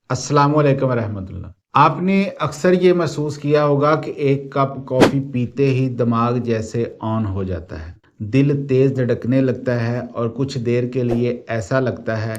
अस्सलाम वालेकुम रहमतुल्लाह। आपने अक्सर ये महसूस किया होगा कि एक कप कॉफ़ी पीते ही दिमाग जैसे ऑन हो जाता है, दिल तेज़ धड़कने लगता है और कुछ देर के लिए ऐसा लगता है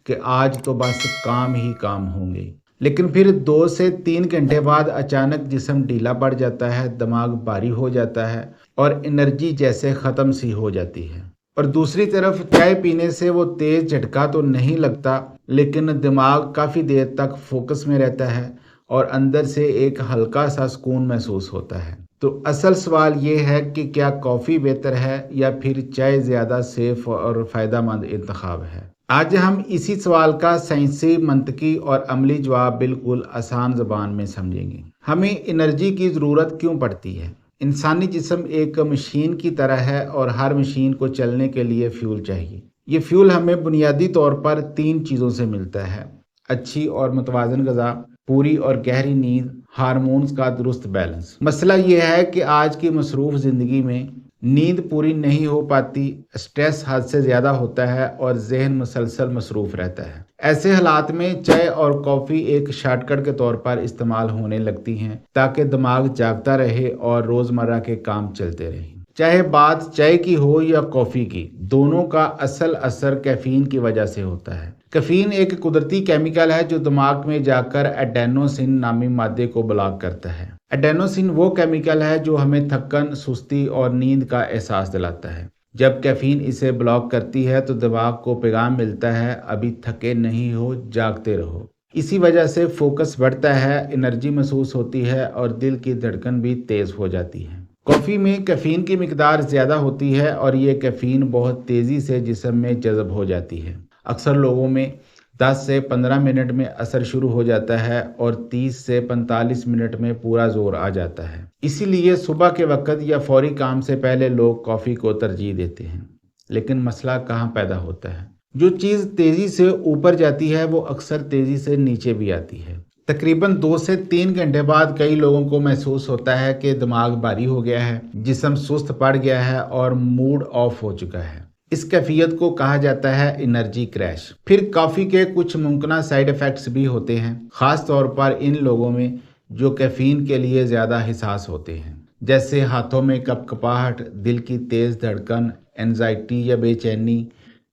कि आज तो बस काम ही काम होंगे। लेकिन फिर 2 से 3 घंटे बाद अचानक जिस्म ढीला पड़ जाता है, दिमाग भारी हो जाता है और एनर्जी जैसे ख़त्म सी हो जाती है। और दूसरी तरफ चाय पीने से वो तेज़ झटका तो नहीं लगता, लेकिन दिमाग काफ़ी देर तक फोकस में रहता है और अंदर से एक हल्का सा सुकून महसूस होता है। तो असल सवाल ये है कि क्या कॉफ़ी बेहतर है या फिर चाय ज़्यादा सेफ और फ़ायदेमंद इंतखाब है। आज हम इसी सवाल का साइंसी, मंतकी और अमली जवाब बिल्कुल आसान ज़बान में समझेंगे। हमें एनर्जी की ज़रूरत क्यों पड़ती है? इंसानी जिस्म एक मशीन की तरह है और हर मशीन को चलने के लिए फ्यूल चाहिए। ये फ्यूल हमें बुनियादी तौर पर 3 चीज़ों से मिलता है: अच्छी और मुतवाज़न ग़िज़ा, पूरी और गहरी नींद, हार्मोन्स का दुरुस्त बैलेंस। मसला ये है कि आज की मसरूफ़ ज़िंदगी में नींद पूरी नहीं हो पाती, स्ट्रेस हद से ज़्यादा होता है और ज़हन मुसलसल मसरूफ़ रहता है। ऐसे हालात में चाय और कॉफ़ी एक शॉर्टकट के तौर पर इस्तेमाल होने लगती हैं ताकि दिमाग जागता रहे और रोज़मर्रा के काम चलते रहें। चाहे बात चाय की हो या कॉफ़ी की, दोनों का असल असर कैफ़ीन की वजह से होता है। कैफ़ीन एक कुदरती केमिकल है जो दिमाग में जाकर एडेनोसिन नामी मादे को ब्लॉक करता है। एडेनोसिन वो केमिकल है जो हमें थकन, सुस्ती और नींद का एहसास दिलाता है। जब कैफ़ीन इसे ब्लॉक करती है तो दिमाग को पैगाम मिलता है, अभी थके नहीं हो, जागते रहो। इसी वजह से फोकस बढ़ता है, एनर्जी महसूस होती है और दिल की धड़कन भी तेज़ हो जाती है। कॉफ़ी में कैफ़ीन की मिकदार ज़्यादा होती है और ये कैफ़ीन बहुत तेज़ी से जिस्म में जज़ब हो जाती है। अक्सर लोगों में 10 से 15 मिनट में असर शुरू हो जाता है और 30 से 45 मिनट में पूरा जोर आ जाता है। इसीलिए सुबह के वक्त या फौरी काम से पहले लोग कॉफ़ी को तरजीह देते हैं। लेकिन मसला कहाँ पैदा होता है? जो चीज़ तेज़ी से ऊपर जाती है वो अक्सर तेज़ी से नीचे भी आती है। तकरीबन 2 से 3 घंटे बाद कई लोगों को महसूस होता है कि दिमाग भारी हो गया है, जिस्म सुस्त पड़ गया है और मूड ऑफ हो चुका है। इस कैफियत को कहा जाता है एनर्जी क्रैश। फिर कॉफ़ी के कुछ मुमकिन साइड इफ़ेक्ट्स भी होते हैं, ख़ास तौर पर इन लोगों में जो कैफ़ीन के लिए ज़्यादा हिसास होते हैं, जैसे हाथों में कपकपाहट, दिल की तेज़ धड़कन, एंजाइटी या बेचैनी,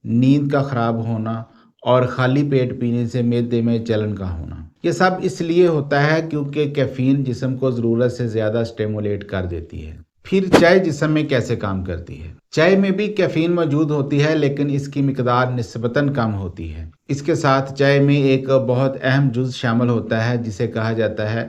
नींद का ख़राब होना और खाली पेट पीने से मैदे में जलन का होना। ये सब इसलिए होता है क्योंकि कैफ़ीन जिस्म को ज़रूरत से ज़्यादा स्टिमुलेट कर देती है। फिर चाय जिस्म में कैसे काम करती है? चाय में भी कैफ़ीन मौजूद होती है, लेकिन इसकी मिकदार निस्बतन कम होती है। इसके साथ चाय में एक बहुत अहम जुज़ शामिल होता है जिसे कहा जाता है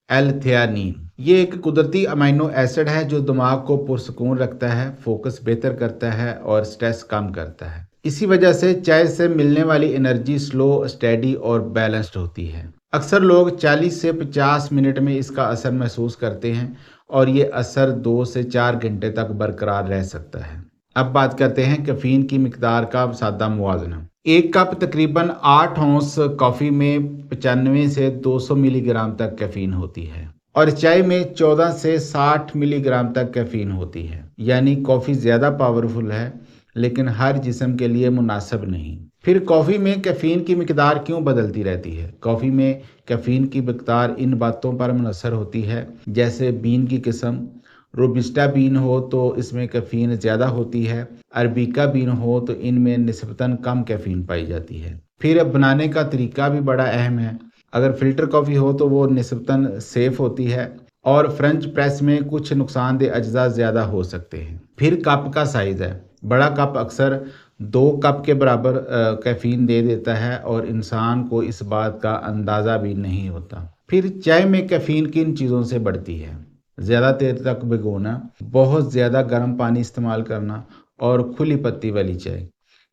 एल-थियानीन। ये एक कुदरती अमीनो एसिड है जो दिमाग को पुरसुकून रखता है, फोकस बेहतर करता है और स्ट्रेस कम करता है। इसी वजह से चाय से मिलने वाली एनर्जी स्लो, स्टेडी और बैलेंस्ड होती है। अक्सर लोग 40 से 50 मिनट में इसका असर महसूस करते हैं और ये असर 2 से 4 घंटे तक बरकरार रह सकता है। अब बात करते हैं कैफ़ीन की मिकदार का सादा मुवाज़ना। एक कप तकरीबन 8 औंस कॉफ़ी में 95 से 200 मिलीग्राम तक कैफ़ीन होती है और चाय में 14 से 60 मिलीग्राम तक कैफ़ीन होती है। यानी कॉफ़ी ज़्यादा पावरफुल है, लेकिन हर जिस्म के लिए मुनासिब नहीं। फिर कॉफ़ी में कैफ़ीन की मिकदार क्यों बदलती रहती है? कॉफ़ी में कैफ़ीन की मिकदार इन बातों पर मुनहसर होती है, जैसे बीन की किस्म। रोबिस्टा बीन हो तो इसमें कैफ़ीन ज़्यादा होती है, अरबिका बीन हो तो इनमें निस्बतन कम कैफ़ीन पाई जाती है। फिर बनाने का तरीका भी बड़ा अहम है। अगर फ़िल्टर कॉफ़ी हो तो वो निस्बतन सेफ़ होती है और फ्रेंच प्रेस में कुछ नुकसानदेह अज्जा ज़्यादा हो सकते हैं। फिर कप का साइज़ है। बड़ा कप अक्सर 2 कप के बराबर कैफ़ीन दे देता है और इंसान को इस बात का अंदाज़ा भी नहीं होता। फिर चाय में कैफ़ीन किन चीज़ों से बढ़ती है? ज़्यादा देर तक भिगोना, बहुत ज़्यादा गर्म पानी इस्तेमाल करना और खुली पत्ती वाली चाय।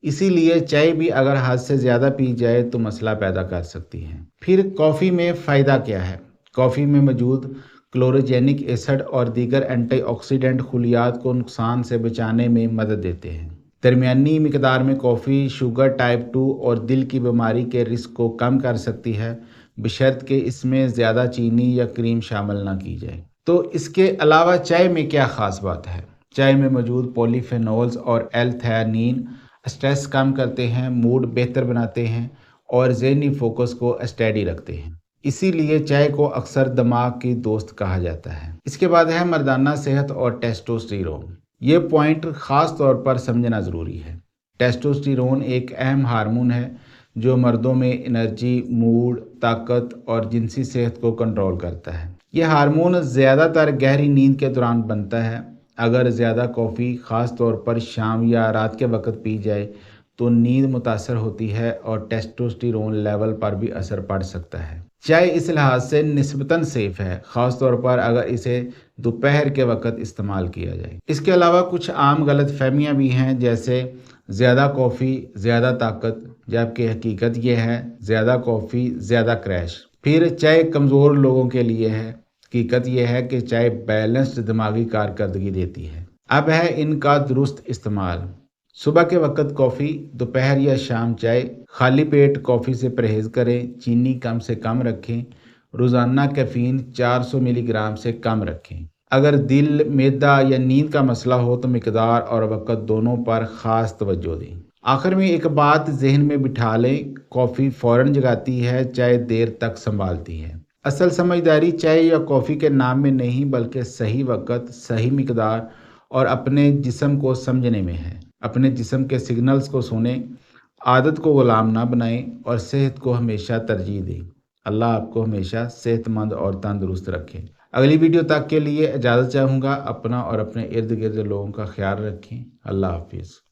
इसीलिए चाय भी अगर हद से ज़्यादा पी जाए तो मसला पैदा कर सकती है। फिर कॉफ़ी में फ़ायदा क्या है? कॉफ़ी में मौजूद क्लोरोजेनिक एसिड और दीगर एंटीऑक्सीडेंट खलियात को नुकसान से बचाने में मदद देते हैं। दरमियानी मिकदार में कॉफ़ी शुगर टाइप 2 और दिल की बीमारी के रिस्क को कम कर सकती है, बशर्त कि इसमें ज़्यादा चीनी या क्रीम शामिल ना की जाए। तो इसके अलावा चाय में क्या ख़ास बात है? चाय में मौजूद पॉलीफेनोल्स और एल-थियानीन स्ट्रेस कम करते हैं, मूड बेहतर बनाते हैं اور ذہنی فوکس کو اسٹیڈی رکھتے ہیں۔ اسی لیے چائے کو اکثر دماغ کی دوست کہا جاتا ہے۔ اس کے بعد ہے مردانہ صحت اور ٹیسٹوسٹیرون۔ یہ پوائنٹ خاص طور پر سمجھنا ضروری ہے۔ ٹیسٹوسٹیرون ایک اہم ہارمون ہے جو مردوں میں انرجی، موڈ، طاقت اور جنسی صحت کو کنٹرول کرتا ہے۔ یہ ہارمون زیادہ تر گہری نیند کے دوران بنتا ہے۔ اگر زیادہ کافی، خاص طور پر شام یا رات کے وقت پی جائے تو نیند متاثر ہوتی ہے اور ٹیسٹوسٹیرون لیول پر بھی اثر پڑ سکتا ہے۔ چائے اس لحاظ سے نسبتاً سیف ہے، خاص طور پر اگر اسے دوپہر کے وقت استعمال کیا جائے۔ اس کے علاوہ کچھ عام غلط فہمیاں بھی ہیں، جیسے زیادہ کافی زیادہ طاقت، جبکہ حقیقت یہ ہے زیادہ کافی زیادہ کریش۔ پھر چائے کمزور لوگوں کے لیے ہے، حقیقت یہ ہے کہ چائے بیلنسڈ دماغی کارکردگی دیتی ہے۔ اب ہے ان کا درست استعمال۔ صبح کے وقت کافی، دوپہر یا شام چائے۔ خالی پیٹ کافی سے پرہیز کریں، چینی کم سے کم رکھیں، روزانہ کیفین 400 ملی گرام سے کم رکھیں۔ اگر دل، معدہ یا نیند کا مسئلہ ہو تو مقدار اور وقت دونوں پر خاص توجہ دیں۔ آخر میں ایک بات ذہن میں بٹھا لیں، کافی فوراً جگاتی ہے، چائے دیر تک سنبھالتی ہے۔ اصل سمجھداری چائے یا کافی کے نام میں نہیں بلکہ صحیح وقت، صحیح مقدار اور اپنے جسم کو سمجھنے میں ہے۔ اپنے جسم کے سگنلز کو سنیں، عادت کو غلام نہ بنائیں اور صحت کو ہمیشہ ترجیح دیں۔ اللہ آپ کو ہمیشہ صحت مند اور تندرست رکھے۔ اگلی ویڈیو تک کے لیے اجازت چاہوں گا۔ اپنا اور اپنے ارد گرد لوگوں کا خیال رکھیں۔ اللہ حافظ۔